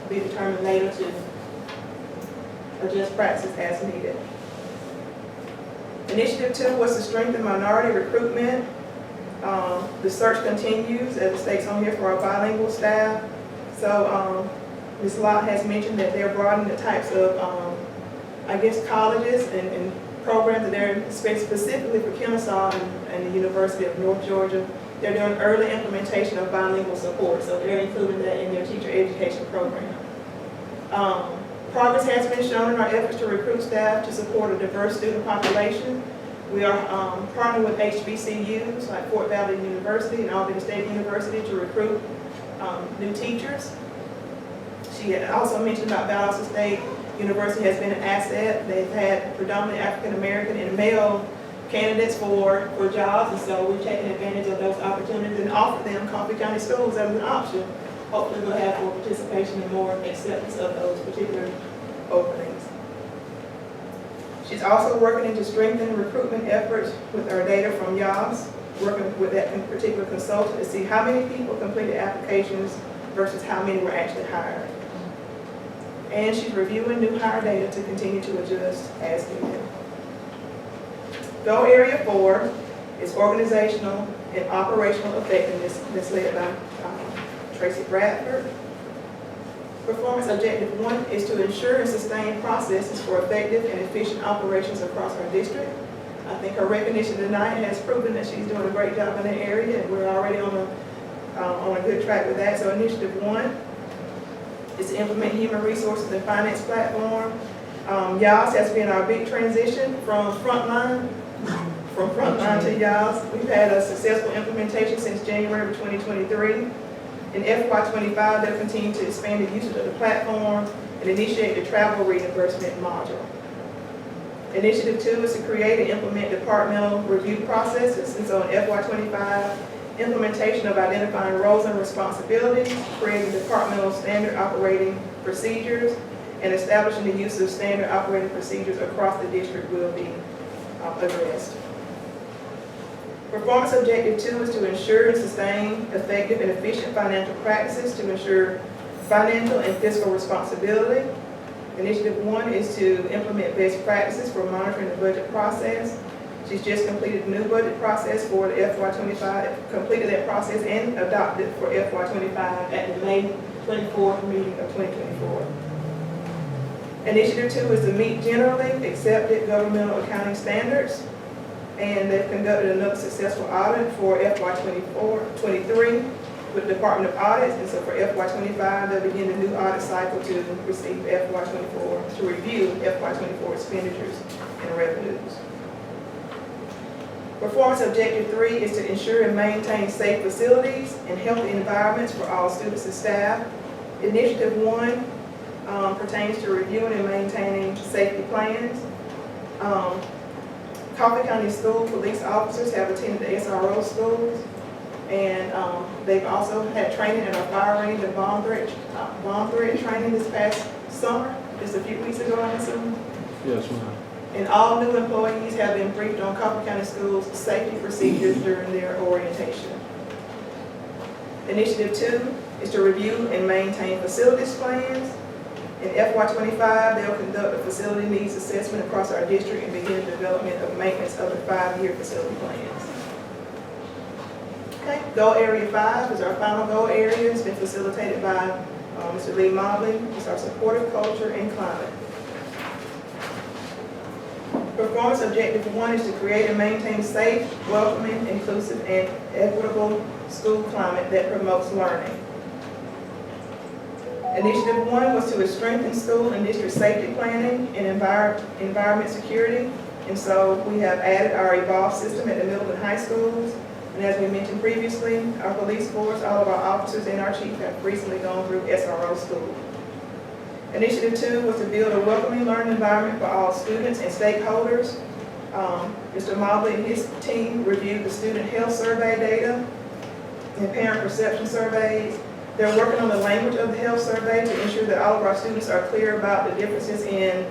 be determined later to adjust practices as needed. Initiative 2 was to strengthen minority recruitment. The search continues, as it states on here, for our bilingual staff. So Ms. Lott has mentioned that they're broadening the types of, I guess, colleges and programs that they're specifically for Kennesaw and the University of North Georgia. They're doing early implementation of bilingual support, so they're including that in their teacher education program. Progress has been shown in our efforts to recruit staff to support a diverse student population. We are partnering with HBCUs like Fort Valley University and Albany State University to recruit new teachers. She had also mentioned about Valdosta State University has been an asset. They've had predominantly African American and male candidates for jobs, and so we've taken advantage of those opportunities and offered them Coffee County schools as an option. Hopefully we'll have more participation and more acceptance of those particular openings. She's also working to strengthen recruitment efforts with our data from YAS, working with that particular consultant to see how many people completed applications versus how many were actually hired. And she's reviewing new hire data to continue to adjust as needed. Goal area 4 is organizational and operational effectiveness, that's led by Tracy Bradford. Performance objective 1 is to ensure and sustain processes for effective and efficient operations across our district. I think her recognition tonight has proven that she's doing a great job in that area, and we're already on a good track with that. So initiative 1 is to implement human resources and finance platform. YAS has been our big transition from frontline to YAS. We've had a successful implementation since January of 2023. In FY25, they'll continue to expand the usage of the platform and initiate the travel reimbursement module. Initiative 2 is to create and implement departmental review processes. And so in FY25, implementation of identifying roles and responsibilities, creating departmental standard operating procedures, and establishing the use of standard operating procedures across the district will be addressed. Performance objective 2 is to ensure and sustain effective and efficient financial practices to ensure financial and fiscal responsibility. Initiative 1 is to implement best practices for monitoring the budget process. She's just completed the new budget process for the FY25, completed that process and adopted for FY25 at the May 24th meeting of 2024. Initiative 2 is to meet generally accepted governmental accounting standards. And they've conducted another successful audit for FY23 with the Department of Audits. And so for FY25, they'll begin the new audit cycle to receive FY24, to review FY24 expenditures and revenues. Performance objective 3 is to ensure and maintain safe facilities and healthy environments for all students and staff. Initiative 1 pertains to reviewing and maintaining safety plans. Coffee County School police officers have attended the SRO schools, and they've also had training at our fire range and bomb threat training this past summer, just a few weeks ago, I assume. Yes, ma'am. And all new employees have been briefed on Coffee County Schools' safety procedures during their orientation. Initiative 2 is to review and maintain facilities plans. In FY25, they'll conduct a facility needs assessment across our district and begin development of maintenance of the 5-year facility plans. Okay, goal area 5 is our final goal area. It's been facilitated by Mr. Lee Mobley. It's our supportive culture and climate. Performance objective 1 is to create and maintain a safe, welcoming, inclusive, and equitable school climate that promotes learning. Initiative 1 was to strengthen school and district safety planning and environment security. And so we have added our Evolve system at the middle and high schools. And as we mentioned previously, our police force, all of our officers and our chief have recently gone through SRO school. Initiative 2 was to build a welcoming learning environment for all students and stakeholders. Mr. Mobley and his team reviewed the student health survey data and parent perception surveys. They're working on the language of the health survey to ensure that all of our students are clear about the differences in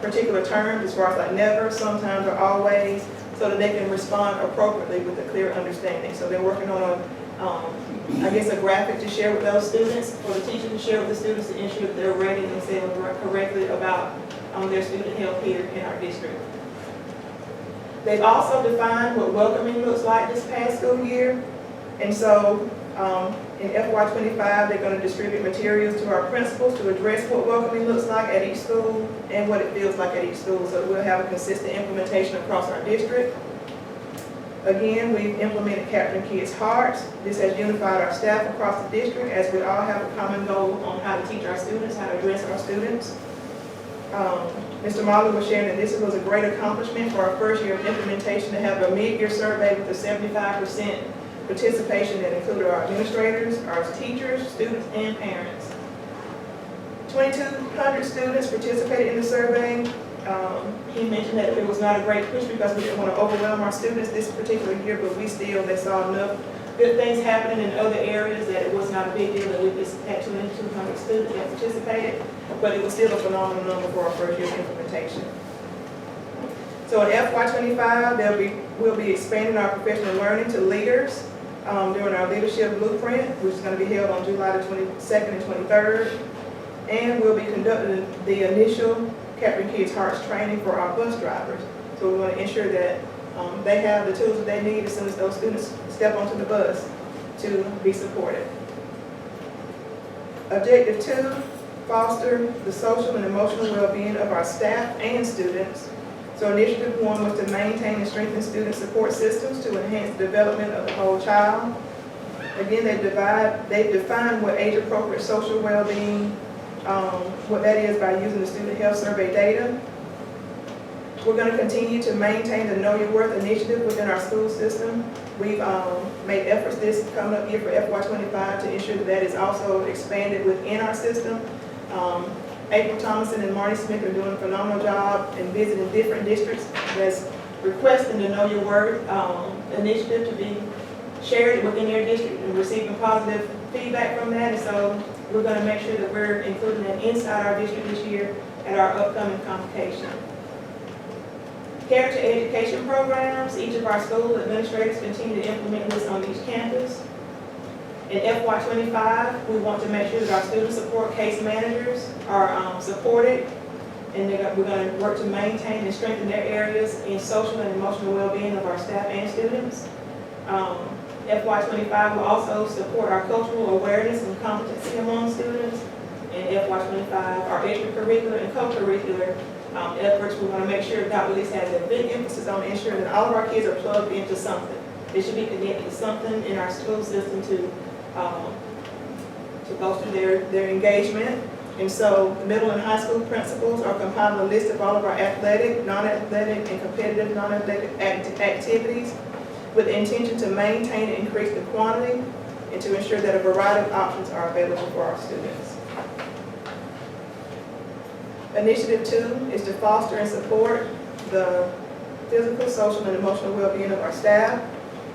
particular terms, as far as like never, sometimes, or always, so that they can respond appropriately with a clear understanding. So they're working on I guess, a graphic to share with those students, for the teacher to share with the students to ensure that they're ready and saying correctly about their student health here in our district. They've also defined what welcoming looks like this past school year. And so, in FY '25, they're gonna distribute materials to our principals to address what welcoming looks like at each school and what it feels like at each school, so we'll have a consistent implementation across our district. Again, we've implemented Capturing Kids' Hearts. This has unified our staff across the district as we all have a common goal on how to teach our students, how to address our students. Mr. Marley was sharing that this was a great accomplishment for our first year of implementation to have a mid-year survey with a 75% participation that included our administrators, our teachers, students, and parents. 2,200 students participated in the survey. He mentioned that it was not a great push because we didn't want to overwhelm our students this particular year, but they saw enough good things happening in other areas that it was not a big deal that we just had 2,200 students that participated, but it was still a phenomenal number for our first year of implementation. So in FY '25, we'll be expanding our professional learning to leaders during our leadership blueprint, which is going to be held on July the 22nd and 23rd. And we'll be conducting the initial Capturing Kids' Hearts training for our bus drivers. So we want to ensure that they have the tools that they need as soon as those students step onto the bus to be supported. Objective 2, foster the social and emotional well-being of our staff and students. So initiative 1 was to maintain and strengthen student support systems to enhance the development of the whole child. Again, they've defined what age-appropriate social well-being, what that is by using the student health survey data. We're going to continue to maintain the Know Your Worth initiative within our school system. We've made efforts this coming up year for FY '25 to ensure that that is also expanded within our system. April Thomason and Marty Smith are doing a phenomenal job in visiting different districts that's requesting the Know Your Worth initiative to be shared within their district and receiving positive feedback from that. And so we're going to make sure that we're including that inside our district this year at our upcoming convocation. Character education programs, each of our school administrators continue to implement this on each campus. In FY '25, we want to make sure that our student support case managers are supported, and we're going to work to maintain and strengthen their areas in social and emotional well-being of our staff and students. FY '25 will also support our cultural awareness and competency among students. In FY '25, our extracurricular and co-curricular efforts, we want to make sure Dr. Lees has a big emphasis on ensuring that all of our kids are plugged into something. They should be connected to something in our school system to go through their engagement. And so middle and high school principals are compiling a list of all of our athletic, non-athletic, and competitive non-athletic activities with the intention to maintain and increase the quantity and to ensure that a variety of options are available for our students. Initiative 2 is to foster and support the physical, social, and emotional well-being of our staff.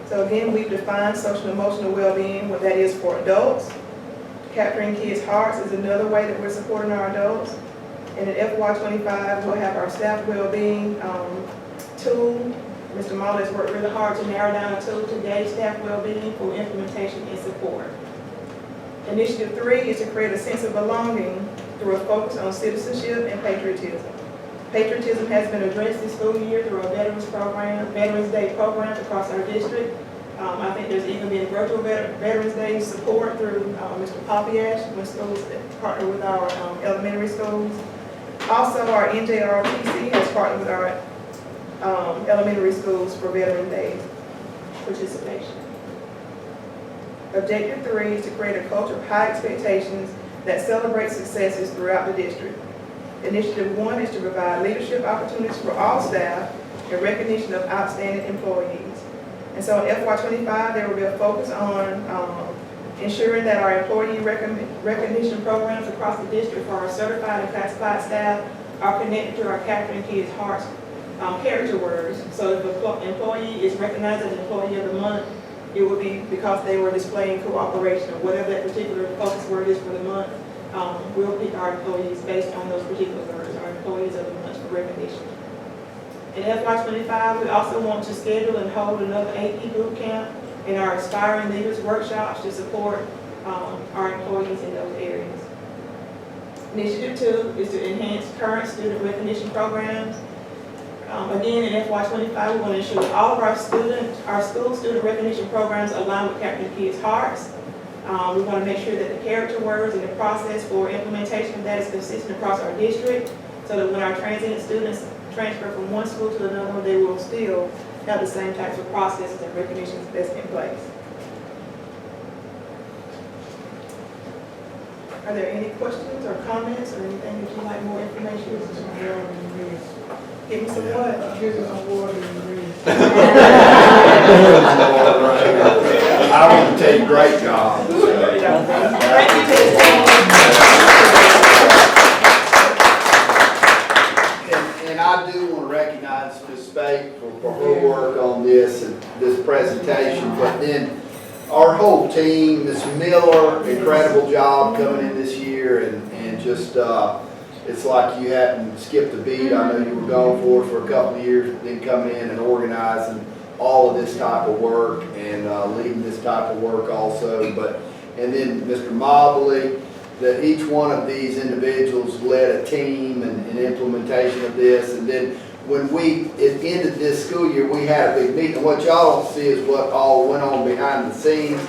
So again, we've defined social and emotional well-being, what that is for adults. Capturing Kids' Hearts is another way that we're supporting our adults. And in FY '25, we'll have our staff well-being tool. Mr. Mahler has worked really hard to narrow down a tool to gauge staff well-being for implementation and support. Initiative 3 is to create a sense of belonging through a focus on citizenship and patriotism. Patriotism has been addressed this school year through our Veterans Day programs across our district. I think there's even been virtual Veterans Day support through Mr. Poppyash when schools partner with our elementary schools. Also, our NJRTC has partnered with our elementary schools for Veterans Day participation. Objective 3 is to create a culture of high expectations that celebrates successes throughout the district. Initiative 1 is to provide leadership opportunities for all staff and recognition of outstanding employees. And so in FY '25, there will be a focus on ensuring that our employee recognition programs across the district for our certified and classified staff are connected to our Capturing Kids' Hearts character words. So if an employee is recognized as an employee of the month, it will be because they were displaying cooperation or whatever that particular focus word is for the month. We'll pick our employees based on those particular words, our employees of the month for recognition. In FY '25, we also want to schedule and hold another AP boot camp in our Aspiring Leaders workshops to support our employees in those areas. Initiative 2 is to enhance current student recognition programs. Again, in FY '25, we want to ensure that all of our school student recognition programs align with capturing kids' hearts. We want to make sure that the character words and the process for implementation of that is consistent across our district, so that when our transient students transfer from one school to another, they will still have the same types of processes and recognitions that's in place. Are there any questions or comments or anything that you'd like more information? Give me some what? Give us some water and I want to tell you, great job. Thank you to the team. And I do want to recognize Ms. Spate for her work on this and this presentation, but then our whole team, Ms. Miller, incredible job coming in this year, and just, it's like you hadn't skipped a beat. I know you were gone for a couple of years, then coming in and organizing all of this type of work and leading this type of work also. And then Mr. Mobley, that each one of these individuals led a team and implementation of this. And then when we, at the end of this school year, we had a big meeting. And what y'all don't see is what all went on behind the scenes.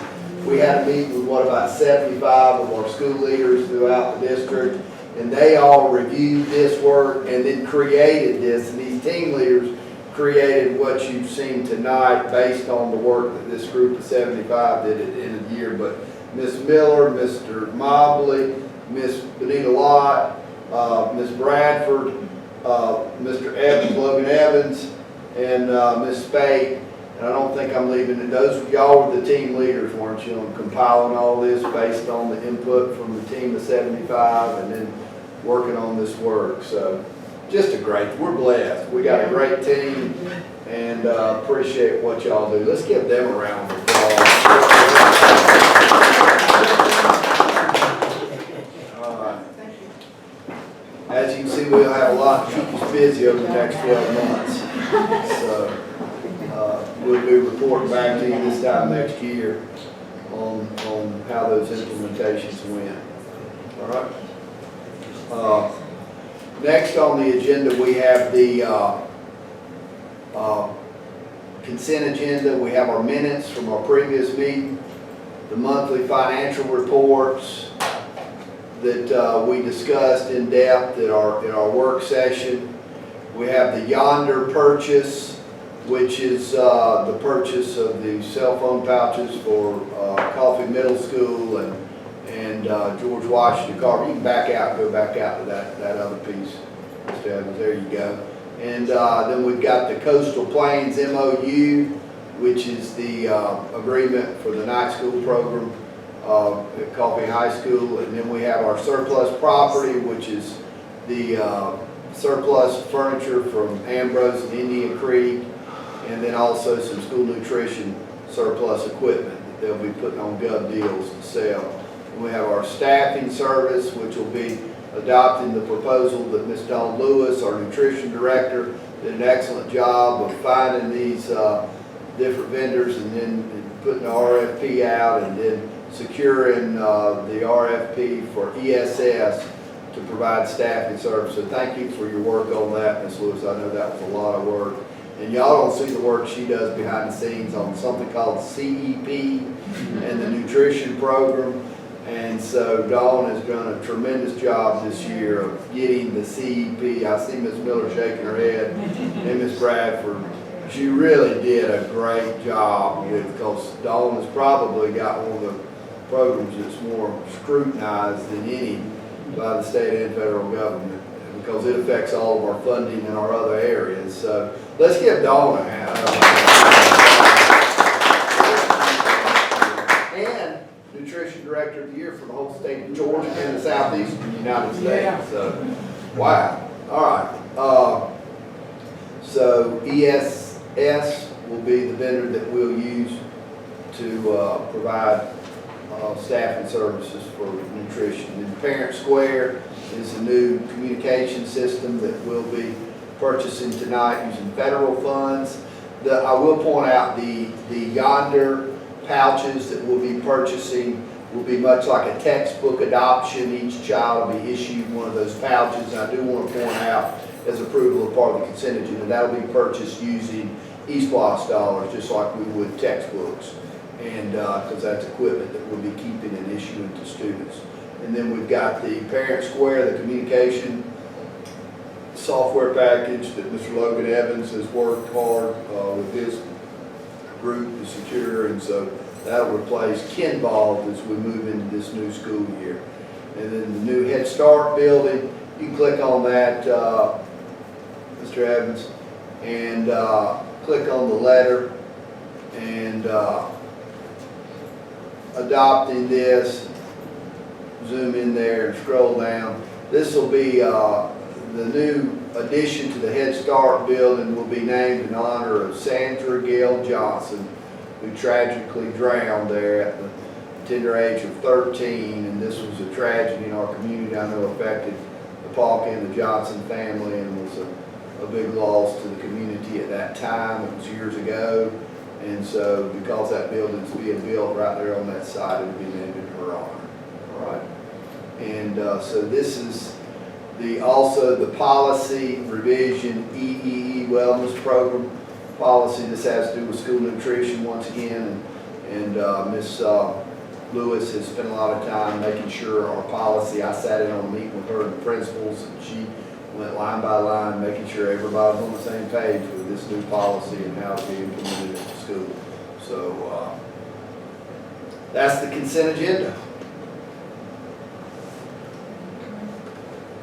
We had a meeting with about 75 of our school leaders throughout the district, and they all reviewed this work and then created this. And these team leaders created what you've seen tonight based on the work that this group of 75 did at the end of the year. But Ms. Miller, Mr. Mobley, Ms. Benita Lott, Ms. Bradford, Mr. Evans, Logan Evans, and Ms. Spate, and I don't think I'm leaving it. Those y'all were the team leaders, weren't you, on compiling all this based on the input from the team of 75 and then working on this work. So just we're blessed. We got a great team and appreciate what y'all do. Let's give them a round of applause. As you can see, we'll have a lot to keep us busy over the next 12 months. So we'll be reporting back to you this time next year on how those implementations went. All right. Next on the agenda, we have the consent agenda. We have our minutes from our previous meeting, the monthly financial reports that we discussed in depth in our work session. We have the Yonder purchase, which is the purchase of the cell phone pouches for Coffee Middle School and George Washington Carver. You can go back out to that other piece, Mr. Evans. There you go. And then we've got the Coastal Plains MOU, which is the agreement for the night school program at Coffee High School. And then we have our surplus property, which is the surplus furniture from Ambrose and Indian Creek, and then also some school nutrition surplus equipment that they'll be putting on gov deals to sell. And we have our staffing service, which will be adopting the proposal that Ms. Dawn Lewis, our nutrition director, did an excellent job of finding these different vendors and then putting the RFP out and then securing the RFP for ESS to provide staffing service. So thank you for your work on that, Ms. Lewis. I know that was a lot of work. And y'all don't see the work she does behind the scenes on something called CEP and the nutrition program. And so Dawn has done a tremendous job this year of getting the CEP. I see Ms. Miller shaking her head and Ms. Bradford. She really did a great job because Dawn has probably got one of the programs that's more scrutinized than any by the state and federal government because it affects all of our funding in our other areas. So let's give Dawn a hand. And Nutrition Director of the Year for the whole state of Georgia and the southeastern United States. So, wow. All right. So ESS will be the vendor that we'll use to provide staffing services for nutrition. And Parent Square is a new communication system that we'll be purchasing tonight using federal funds. I will point out the Yonder pouches that we'll be purchasing will be much like a textbook adoption. Each child will be issued one of those pouches. And I do want to point out as approval of part of the consent agenda. That'll be purchased using East Block's dollars, just like we would textbooks. And, because that's equipment that we'll be keeping and issuing to students. And then we've got the Parent Square, the communication software package that Mr. Logan Evans has worked hard with his group to secure, and so that'll replace Kinvolved as we move into this new school year. And then the new Head Start building, you can click on that, Mr. Evans, and click on the letter, and adopting this, zoom in there and scroll down. This will be the new addition to the Head Start building will be named in honor of Sandra Gail Johnson, who tragically drowned there at the tender age of 13. And this was a tragedy in our community. I know affected the Paulk and the Johnson family, and was a big loss to the community at that time. It was years ago. And so because that building's being built right there on that site, it'll be named in her honor. All right. And so this is also the policy revision EEE wellness program policy. This has to do with school nutrition once again, and Ms. Lewis has spent a lot of time making sure our policy. I sat in on a meeting with her and the principals, and she went line by line, making sure everybody's on the same page with this new policy and how to be implemented at the school. So that's the consent agenda.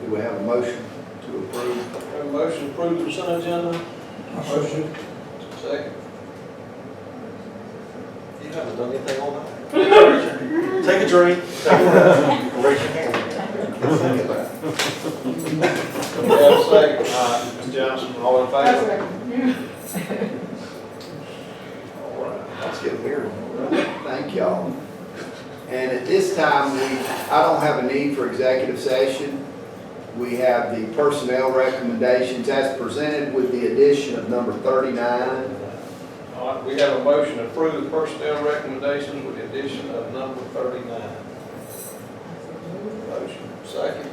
Do we have a motion to approve? Have a motion to approve the consent agenda? Motion. Second. You haven't done anything all night. Take a drink. Raise your hand. We have a second. Ms. Johnson, all in favor? All right. That's getting weird. Thank y'all. And at this time, I don't have a need for executive session. We have the personnel recommendations as presented with the addition of number 39. All right, we have a motion to approve the personnel recommendations with the addition of number 39. Motion. Second.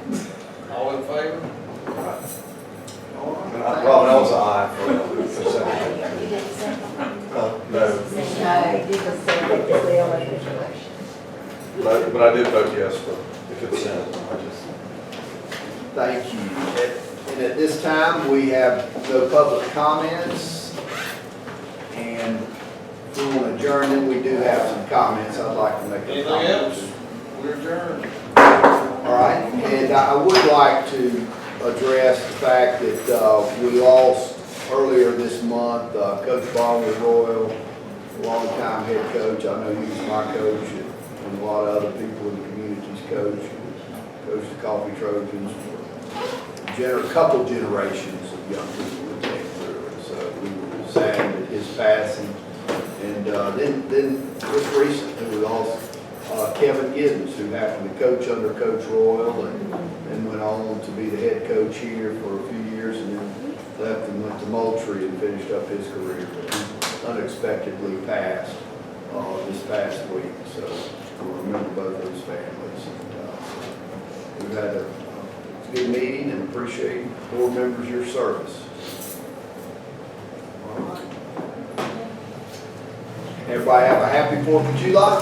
All in favor? All right. Well, that was an aye for a second. No, but I did vote yes for the consent. Thank you. And at this time, we have no public comments. And if we want to adjourn, then we do have some comments. I'd like to make a Anything comment. else? We're adjourned. All right, and I would like to address the fact that we lost earlier this month Coach Barney Royal, longtime head coach. I know he was my coach, and a lot of other people in the community's coach. Coached the Coffee Trojans for a couple generations of young people that came through. And so we were sad at his passing. And then just recently we lost Kevin Giddens, who happened to coach under Coach Royal and went on to be the head coach here for a few years, and then left and went to Moultrie and finished up his career. But he unexpectedly passed this past week, so we'll remember both those families. And, we've had a good meeting and appreciate board members your service. All right. Everybody have a happy 4th of July.